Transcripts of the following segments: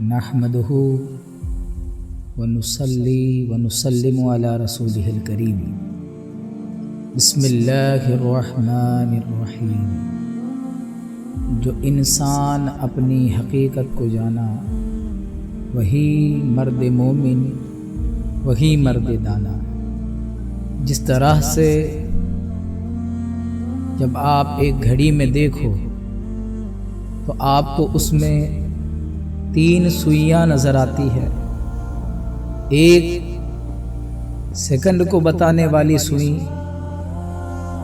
नहमदुहु व नुसल्ली व नुसल्लिमु अला रसूलिहिल करीम। बिस्मिल्लाहिर्रहमानिर्रहीम। जो इंसान अपनी हकीकत को जाना वही मर्द मोमिन, वही मर्द दाना। जिस तरह से जब आप एक घड़ी में देखो तो आपको उसमें 3 सुइयां नज़र आती है। एक सेकंड को बताने वाली सुई,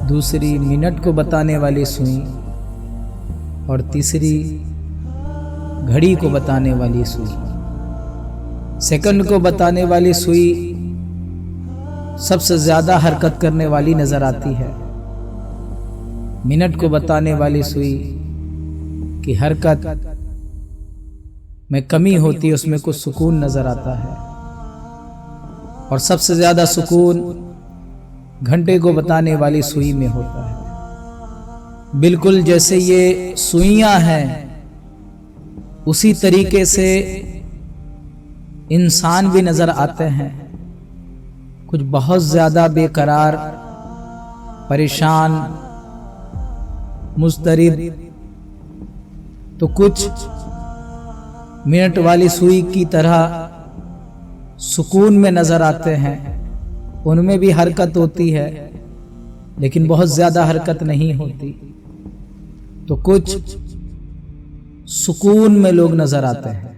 दूसरी मिनट को बताने वाली सुई और तीसरी घड़ी को बताने वाली सुई। सेकंड को बताने वाली सुई सबसे ज़्यादा हरकत करने वाली नज़र आती है। मिनट को बताने वाली सुई की हरकत में कमी होती है, उसमें कुछ सुकून नज़र आता है। और सबसे ज़्यादा सुकून घंटे को बताने वाली सुई में होता है। बिल्कुल जैसे ये सुइयां हैं उसी तरीके से इंसान भी नज़र आते हैं। कुछ बहुत ज़्यादा बेकरार, परेशान, मुस्तरिब, तो कुछ मिनट वाली सुई की तरह सुकून में नज़र आते हैं। उनमें भी हरकत होती है लेकिन बहुत ज़्यादा हरकत नहीं होती। तो कुछ सुकून में लोग नज़र आते हैं।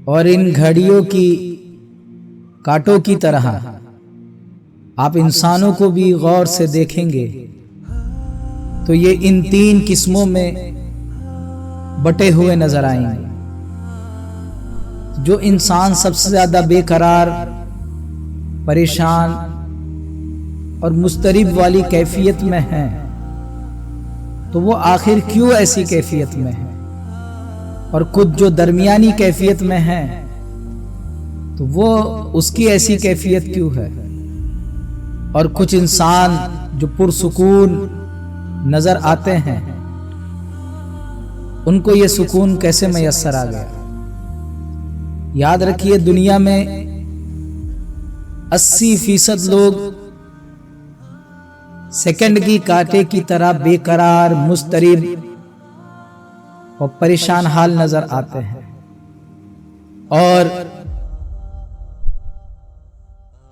और इन घड़ियों की कांटों की तरह आप इंसानों को भी गौर से देखेंगे तो ये इन 3 किस्मों में बटे हुए नजर आएंगे। जो इंसान सबसे ज्यादा बेकरार, परेशान और मुस्तरिब वाली कैफियत में है तो वो आखिर क्यों ऐसी कैफियत में है। और कुछ जो दरमियानी कैफियत में है तो वो उसकी ऐसी कैफियत क्यों है। और कुछ इंसान जो पुरसुकून नजर आते हैं उनको ये सुकून कैसे मैसर आ गया। याद रखिए, दुनिया में 80% लोग सेकंड की कांटे की तरह बेकरार, मुस्तरिब और परेशान हाल नजर आते हैं। और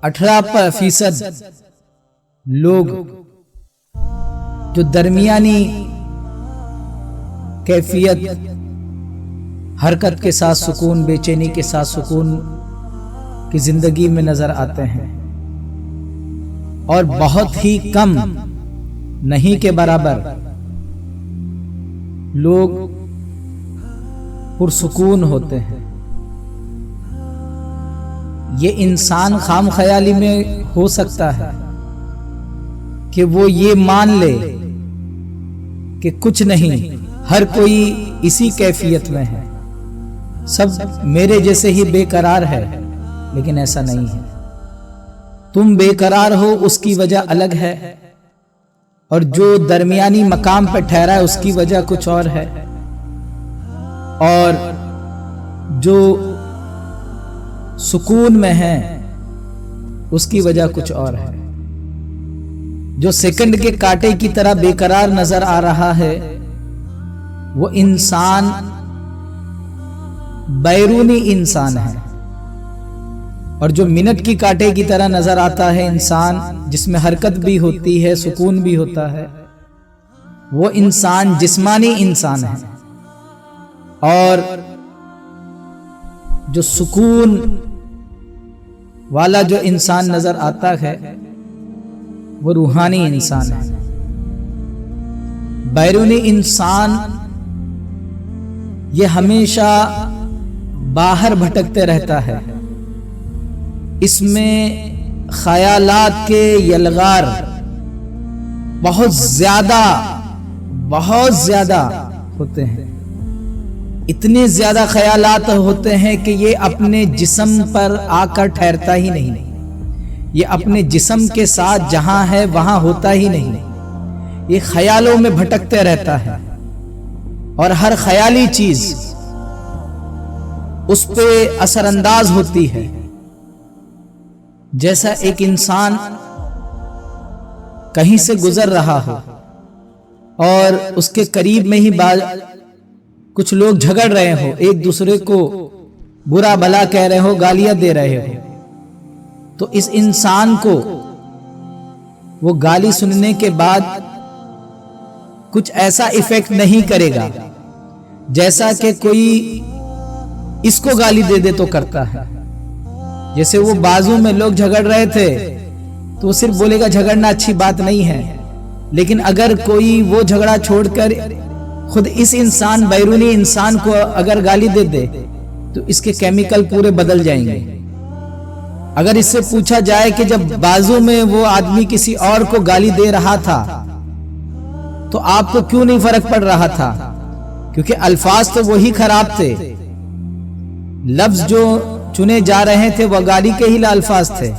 18% लोग जो दरमियानी कैफियत, हरकत के साथ सुकून, बेचैनी के साथ सुकून की जिंदगी में नजर आते हैं। और बहुत ही कम, नहीं के बराबर लोग पुरसुकून होते हैं। ये इंसान खाम ख्याली में हो सकता है कि वो ये मान ले कि कुछ नहीं, हर कोई इसी कैफियत में है, सब मेरे जैसे ही बेकरार है। लेकिन ऐसा नहीं है। तुम बेकरार हो उसकी वजह अलग है और जो दरमियानी मकाम पर ठहरा है उसकी वजह कुछ और है। और जो सुकून में है उसकी वजह कुछ और है। जो सेकंड के कांटे की तरह बेकरार नजर आ रहा है वो इंसान बैरूनी इंसान है। और जो मिनट की कांटे की तरह नजर आता है इंसान, जिसमें हरकत भी होती है, सुकून भी होता है, वो इंसान जिस्मानी इंसान है। और जो सुकून वाला जो इंसान नजर आता है वो रूहानी इंसान है। बैरूनी इंसान ये हमेशा बाहर भटकते रहता है। इसमें ख्यालात के यलगार बहुत ज्यादा होते हैं। इतने ज्यादा ख्यालात होते हैं कि ये अपने जिस्म पर आकर ठहरता ही नहीं। ये अपने जिस्म के साथ जहां है वहां होता ही नहीं। ये ख्यालों में भटकते रहता है और हर ख्याली चीज उस पे असरअंदाज होती है। जैसा एक इंसान कहीं से गुजर रहा हो और उसके करीब में ही कुछ लोग झगड़ रहे हो, एक दूसरे को बुरा भला कह रहे हो, गालियां दे रहे हो, तो इस इंसान को वो गाली सुनने के बाद कुछ ऐसा इफेक्ट नहीं करेगा जैसा कि कोई इसको गाली दे दे तो करता है। जैसे वो बाजू में लोग झगड़ रहे थे तो वो सिर्फ बोलेगा झगड़ना अच्छी बात नहीं है, लेकिन अगर कोई वो झगड़ा छोड़कर खुद इस इंसान बैरूनी इंसान को अगर गाली दे दे तो इसके केमिकल पूरे बदल जाएंगे। अगर इससे पूछा जाए कि जब बाजू में वो आदमी किसी और को गाली दे रहा था तो आपको क्यों नहीं फर्क पड़ रहा था, क्योंकि अल्फाज तो वही खराब थे, लफ्ज जो चुने जा रहे थे वह गाली के ही अल्फाज थे,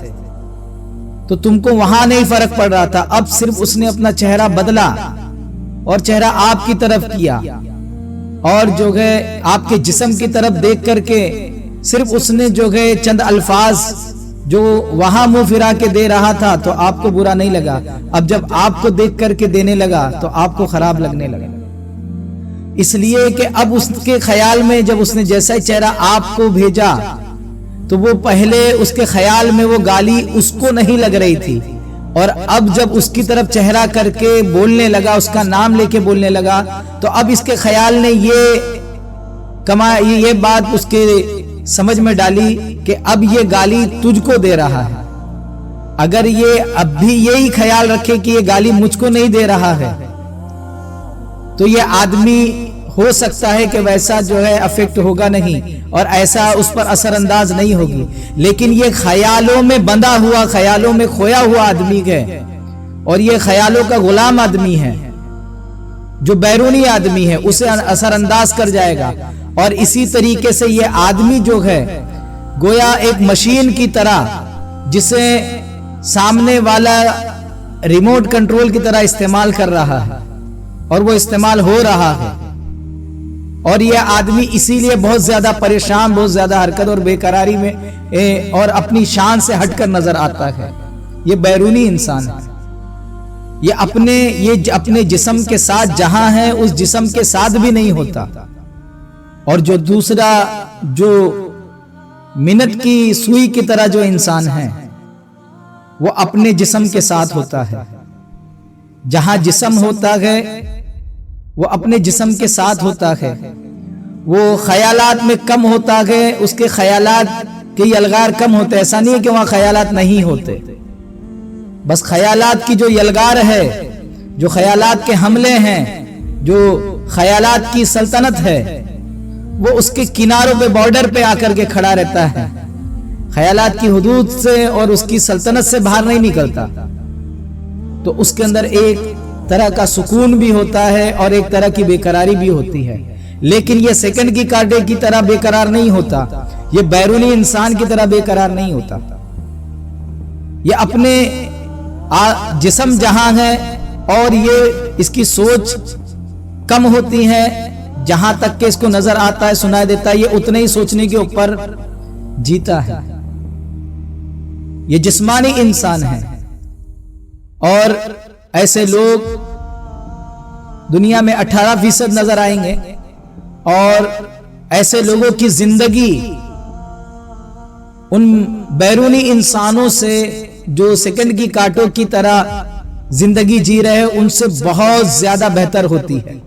तो तुमको वहां नहीं फर्क पड़ रहा था। अब सिर्फ उसने अपना चेहरा बदला और चेहरा आपकी तरफ किया और जो है आपके जिस्म की तरफ देख करके सिर्फ उसने जो है चंद अल्फाज जो वहां मुंह फिरा के दे रहा था तो आपको बुरा नहीं लगा। अब जब आपको देख करके देने लगा तो आपको खराब लगने लगा, इसलिए कि अब उसके ख्याल में जब उसने जैसा ही चेहरा आपको भेजा तो वो पहले उसके ख्याल में वो गाली उसको नहीं लग रही थी, और अब जब उसकी तरफ चेहरा करके बोलने लगा, उसका नाम लेके बोलने लगा, तो अब इसके ख्याल ने ये बात उसके समझ में डाली कि अब ये गाली तुझको दे रहा है। अगर ये अब भी यही ख्याल रखे कि ये गाली मुझको नहीं दे रहा है तो ये आदमी हो सकता है कि वैसा जो है अफेक्ट होगा नहीं और ऐसा उस पर असरअंदाज नहीं होगी। लेकिन ये ख्यालों में बंधा हुआ, ख्यालों में खोया हुआ आदमी है और ये ख्यालों का गुलाम आदमी है, जो बैरूनी आदमी है, उसे असरअंदाज कर जाएगा। और इसी तरीके से ये आदमी जो है गोया एक मशीन की तरह जिसे सामने वाला रिमोट कंट्रोल की तरह इस्तेमाल कर रहा है और वो इस्तेमाल हो रहा है, और ये आदमी इसीलिए बहुत ज्यादा परेशान, बहुत ज्यादा हरकत और बेकरारी में और अपनी शान से हटकर नजर आता है। ये बैरूनी इंसान है, ये अपने जिस्म के साथ जहां है उस जिस्म के साथ भी नहीं होता। और जो दूसरा जो मिनट की सुई की तरह जो इंसान है वो अपने जिस्म के साथ होता है। जहां जिस्म होता है वो अपने जिस्म के साथ होता है, वो ख्यालात में कम होता है, उसके ख्यालात के यलगार कम होते। ऐसा नहीं है कि वहां ख्यालात नहीं होते, बस ख्यालात की जो यलगार है, जो ख्यालात के हमले हैं, जो ख्यालात की सल्तनत है, वो उसके किनारों पे, बॉर्डर पे आकर के खड़ा रहता है, ख्यालात की हुदूद से और उसकी सल्तनत से बाहर नहीं निकलता। तो उसके अंदर एक तरह का सुकून भी होता है और एक तरह की बेकरारी भी होती है, लेकिन ये सेकंड की कांटे की तरह बेकरार नहीं होता, ये बैरूनी इंसान की तरह बेकरार नहीं होता। ये अपने जिस्म जहां है और ये इसकी सोच कम होती है, जहां तक के इसको नजर आता है, सुनाई देता है, ये उतने ही सोचने के ऊपर जीता है। ये जिस्मानी इंसान है और ऐसे लोग दुनिया में 18% नजर आएंगे, और ऐसे लोगों की जिंदगी उन बैरूनी इंसानों से जो सेकंड की कांटों की तरह जिंदगी जी रहे हैं उनसे बहुत ज्यादा बेहतर होती है,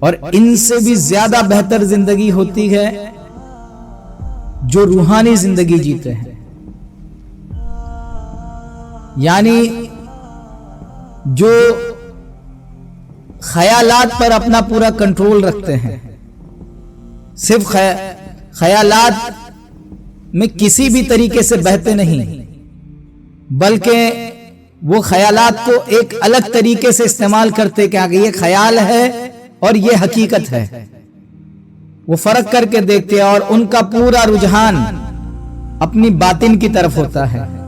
और इनसे भी ज्यादा बेहतर जिंदगी होती है जो रूहानी जिंदगी जीते हैं, यानी जो ख्यालात पर अपना पूरा कंट्रोल रखते हैं, सिर्फ ख्यालात में किसी भी तरीके से बहते नहीं, बल्कि वो ख्यालात को एक अलग तरीके से इस्तेमाल करते कि आगे ये ख्याल है और ये हकीकत है, वो फर्क करके देखते हैं, और उनका पूरा रुझान अपनी बातिन की तरफ होता है,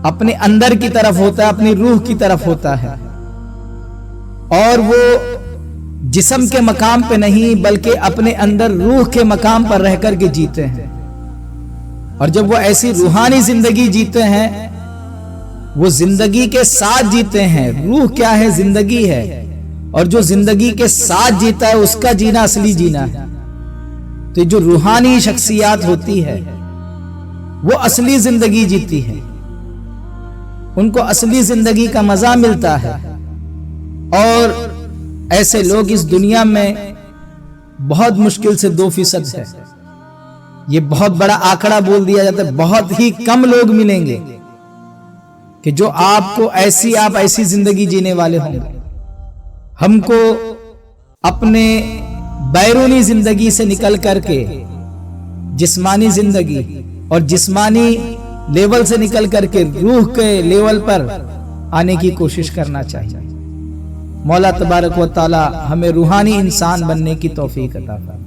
अपने अंदर की तरफ होता है, अपनी रूह की तरफ होता है, और वो जिस्म के मकाम पे नहीं बल्कि अपने अंदर रूह के मकाम पर रह करके जीते हैं। और जब वो ऐसी रूहानी जिंदगी जीते हैं, वो जिंदगी के साथ जीते हैं। रूह क्या है? जिंदगी है। और जो जिंदगी के साथ जीता है उसका जीना असली जीना है। तो जो रूहानी शख्सियात होती है वो असली जिंदगी जीती है, उनको असली जिंदगी का मजा मिलता है। और ऐसे लोग इस दुनिया में बहुत मुश्किल से 2% है। ये बहुत बड़ा आंकड़ा बोल दिया जाता है। बहुत ही कम लोग मिलेंगे कि जो आपको आप ऐसी जिंदगी जीने वाले होंगे। हमको अपने बैरूनी जिंदगी से निकल करके जिस्मानी जिंदगी और जिस्मानी लेवल से निकल करके रूह के लेवल पर आने की कोशिश करना चाहिए। मौला तबारक व तआला हमें रूहानी इंसान बनने की तौफीक अता फरमाए।